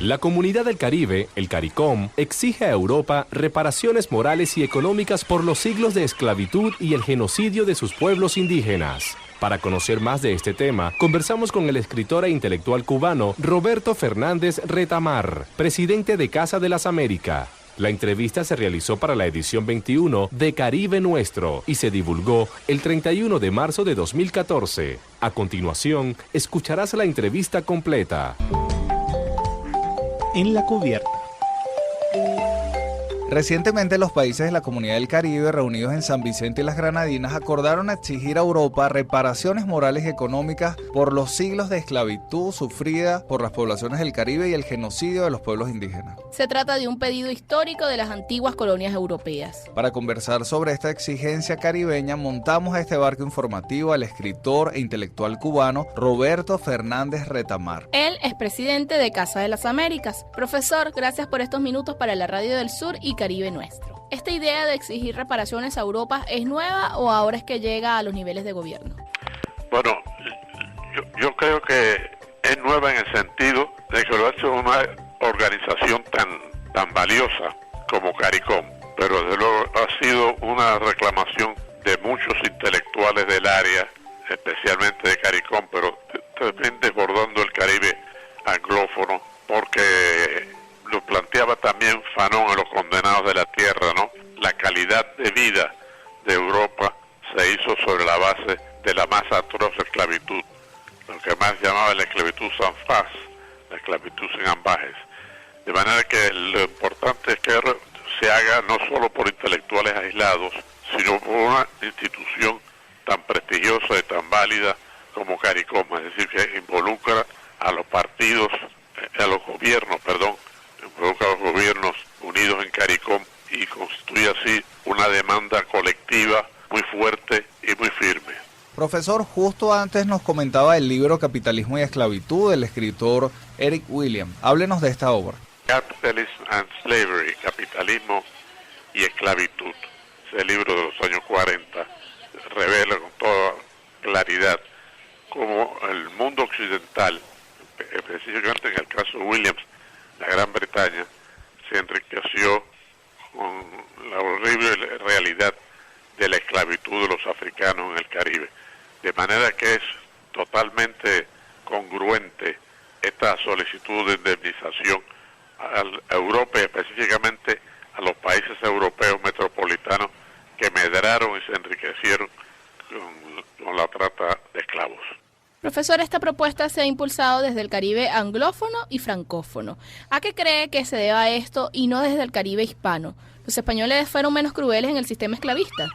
La Comunidad del Caribe, el CARICOM, exige a Europa reparaciones morales y económicas por los siglos de esclavitud y el genocidio de sus pueblos indígenas. Para conocer más de este tema, conversamos con el escritor e intelectual cubano Roberto Fernández Retamar, presidente de Casa de las Américas. La entrevista se realizó para la edición 21 de Caribe Nuestro y se divulgó el 31 de marzo de 2014. A continuación, escucharás la entrevista completa. En la cubierta. Recientemente los países de la Comunidad del Caribe reunidos en San Vicente y las Granadinas acordaron exigir a Europa reparaciones morales y económicas por los siglos de esclavitud sufrida por las poblaciones del Caribe y el genocidio de los pueblos indígenas. Se trata de un pedido histórico de las antiguas colonias europeas. Para conversar sobre esta exigencia caribeña, montamos a este barco informativo al escritor e intelectual cubano Roberto Fernández Retamar. Él es presidente de Casa de las Américas. Profesor, gracias por estos minutos para la Radio del Sur y Caribe Nuestro. ¿Esta idea de exigir reparaciones a Europa es nueva o ahora es que llega a los niveles de gobierno? Bueno, yo creo que es nueva en el sentido de que lo ha hecho una organización tan valiosa como CARICOM, pero desde luego ha sido una reclamación de muchos intelectuales del área, especialmente de CARICOM, pero también desbordando el Caribe anglófono, porque lo planteaba también Fanon en Los Condenados de la Tierra, ¿no? La calidad de vida de Europa se hizo sobre la base de la más atroz esclavitud, lo que más llamaba la esclavitud sans faz, la esclavitud sin ambajes. De manera que lo importante es que se haga no solo por intelectuales aislados, sino por una institución tan prestigiosa y tan válida como CARICOM, es decir, que involucra a los partidos, a los gobiernos, involucra a los gobiernos unidos en CARICOM y constituye así una demanda colectiva muy fuerte y muy firme. Profesor, justo antes nos comentaba el libro Capitalismo y Esclavitud del escritor Eric Williams. Háblenos de esta obra. Capitalism and Slavery, Capitalismo y Esclavitud. Ese libro de los años 40 revela con toda claridad cómo el mundo occidental, específicamente en el caso de Williams, la Gran Bretaña, se enriqueció con la horrible realidad de la esclavitud de los africanos en el Caribe. De manera que es totalmente congruente esta solicitud de indemnización a Europa y específicamente a los países europeos metropolitanos que medraron y se enriquecieron con la trata de esclavos. Profesor, esta propuesta se ha impulsado desde el Caribe anglófono y francófono. ¿A qué cree que se deba esto y no desde el Caribe hispano? ¿Los españoles fueron menos crueles en el sistema esclavista?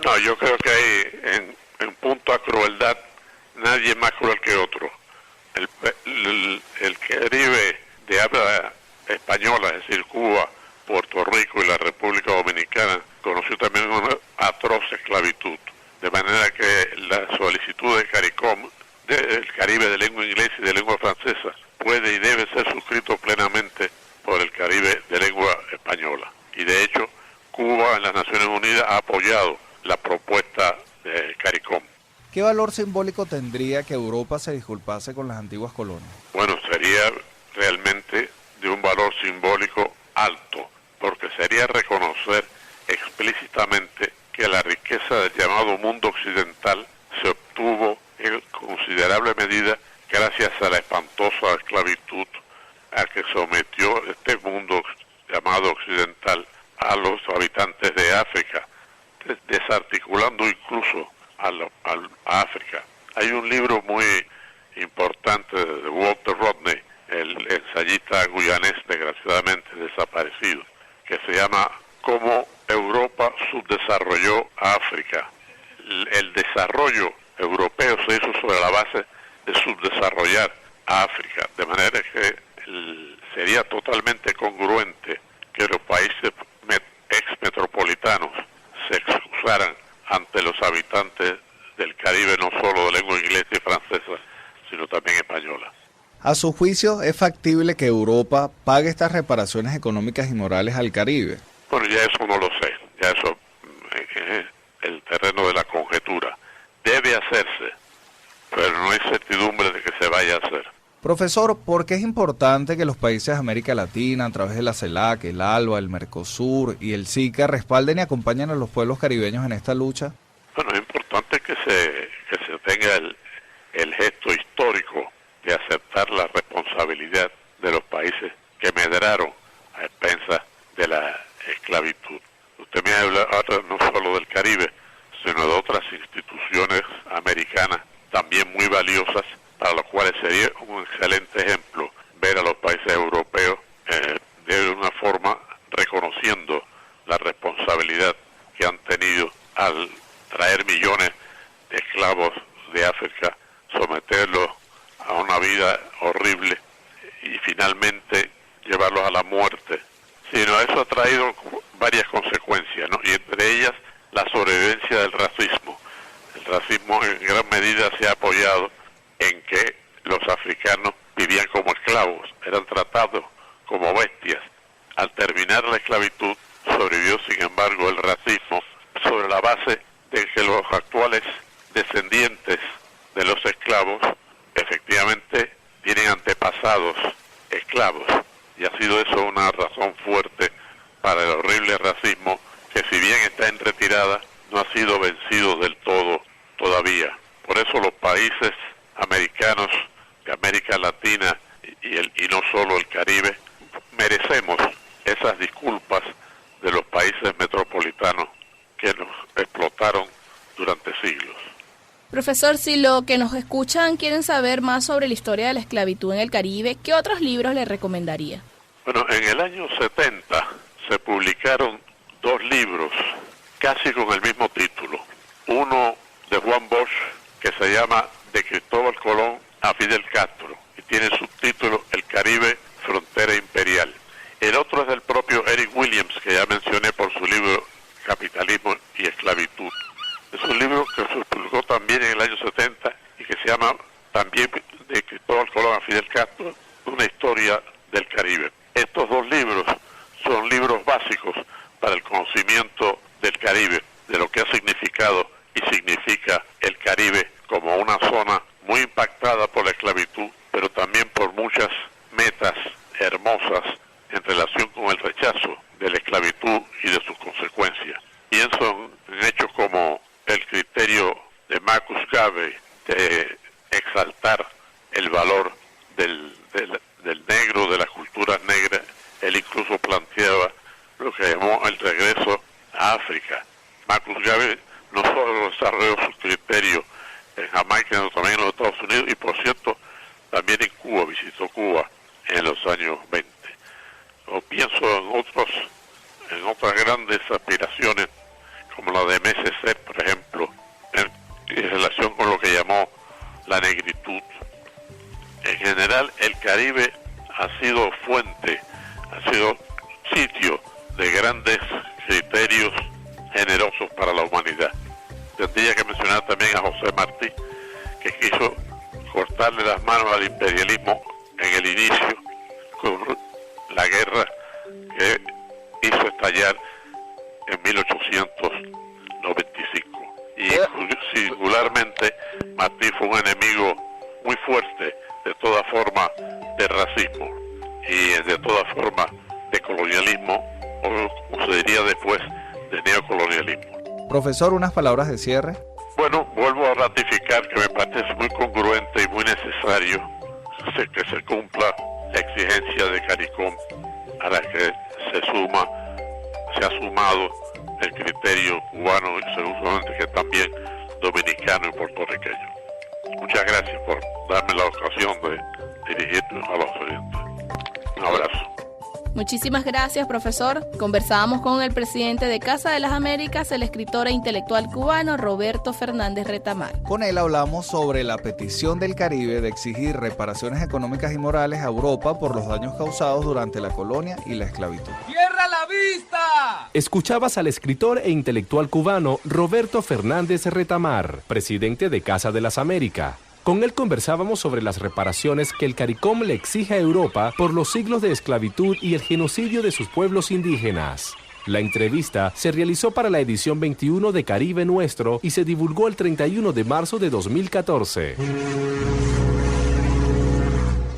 No, yo creo que hay en punto a crueldad nadie más cruel que otro. El Caribe de habla española, es decir, Cuba, Puerto Rico y la República Dominicana, conoció también una atroz esclavitud. De manera que la solicitud de CARICOM del Caribe de lengua inglesa y de lengua francesa puede y debe ser suscrito plenamente por el Caribe de lengua española. Y de hecho, Cuba en las Naciones Unidas ha apoyado la propuesta de CARICOM. ¿Qué valor simbólico tendría que Europa se disculpase con las antiguas colonias? Bueno, sería realmente de un valor simbólico alto, porque sería reconocer explícitamente que la riqueza del llamado mundo occidental se obtuvo en considerable medida gracias a la espantosa esclavitud a que sometió este mundo llamado occidental a los habitantes de África, desarticulando incluso a África. Hay un libro muy importante de Walter Rodney, el ensayista guyanés desgraciadamente desaparecido, que se llama Cómo Europa subdesarrolló a África. El desarrollo europeo se hizo sobre la base de subdesarrollar a África, de manera que sería totalmente congruente que los países exmetropolitanos se excusaran ante los habitantes del Caribe, no solo de lengua inglesa y francesa, sino también española. A su juicio, ¿es factible que Europa pague estas reparaciones económicas y morales al Caribe? Bueno, ya eso no lo sé, ya eso es el terreno de la conjetura. Debe hacerse, pero no hay certidumbre de que se vaya a hacer. Profesor, ¿por qué es importante que los países de América Latina, a través de la CELAC, el ALBA, el Mercosur y el SICA, respalden y acompañen a los pueblos caribeños en esta lucha? Bueno, es importante que se tenga el gesto histórico de aceptar la responsabilidad de los países que medraron a expensas de la esclavitud. Usted me habla ahora no solo del Caribe, sino de otras instituciones americanas también muy valiosas, para los cuales sería un excelente ejemplo ver a los países europeos de una forma reconociendo la responsabilidad que han tenido al traer millones de esclavos de África, someterlos a una vida horrible y finalmente llevarlos a la muerte. Sino eso ha traído varias consecuencias, ¿no? Y entre ellas la sobrevivencia del racismo. El racismo en gran medida se ha apoyado en que los africanos vivían como esclavos, eran tratados como bestias. Al terminar la esclavitud, sobrevivió sin embargo el racismo sobre la base de que los actuales descendientes de los esclavos efectivamente tienen antepasados esclavos, y ha sido eso una razón fuerte para el horrible racismo que, si bien está en retirada, no ha sido vencido del todo todavía. Por eso los países americanos de América Latina y no solo el Caribe merecemos esas disculpas de los países metropolitanos que nos explotaron durante siglos. Profesor, si lo que nos escuchan quieren saber más sobre la historia de la esclavitud en el Caribe, ¿qué otros libros le recomendaría? Bueno, en el año 70 se publicaron 2 libros casi con el mismo título. Uno de Juan Bosch, que se llama De Cristóbal Colón a Fidel Castro, y tiene el subtítulo El Caribe, Frontera Imperial. El otro es del propio Eric Williams, que ya mencioné por su libro Capitalismo y Esclavitud. Es un libro que se publicó también en el año 70 y que se llama también De Cristóbal Colón a Fidel Castro, una historia del Caribe. Estos 2 libros son libros básicos para el conocimiento del Caribe, de lo que ha significado y significa el Caribe como una zona muy impactada por la esclavitud, pero también por muchas metas hermosas en relación con el rechazo de la esclavitud y de sus consecuencias. Pienso en hechos como el criterio de Marcus Garvey de exaltar el valor del negro, de las culturas negras. Él incluso planteaba lo que llamó el regreso a África. Marcus Garvey no solo desarrolló su criterio en Jamaica, sino también en los Estados Unidos, y por cierto, también en Cuba, visitó Cuba en los años 20. O pienso en otras grandes aspiraciones, como la de MSC, por ejemplo, en relación con lo que llamó la negritud. En general, el Caribe ha sido fuente, ha sido sitio de grandes criterios generosos para la humanidad. Tendría que mencionar también a José Martí, que quiso cortarle las manos al imperialismo en el inicio con la guerra que hizo estallar en 1895. Y singularmente Martí fue un enemigo muy fuerte de toda forma de racismo y de toda forma de colonialismo, o como se diría después, de neocolonialismo. Profesor, unas palabras de cierre. Bueno, vuelvo a ratificar que me parece muy congruente y muy necesario que se cumpla la exigencia de CARICOM, a la que se ha sumado el criterio cubano y seguramente que también dominicano y puertorriqueño. Muchas gracias por darme la ocasión de dirigirnos a los oyentes. Un abrazo. Muchísimas gracias, profesor. Conversábamos con el presidente de Casa de las Américas, el escritor e intelectual cubano Roberto Fernández Retamar. Con él hablamos sobre la petición del Caribe de exigir reparaciones económicas y morales a Europa por los daños causados durante la colonia y la esclavitud. ¡Cierra la vista! Escuchabas al escritor e intelectual cubano Roberto Fernández Retamar, presidente de Casa de las Américas. Con él conversábamos sobre las reparaciones que el CARICOM le exige a Europa por los siglos de esclavitud y el genocidio de sus pueblos indígenas. La entrevista se realizó para la edición 21 de Caribe Nuestro y se divulgó el 31 de marzo de 2014.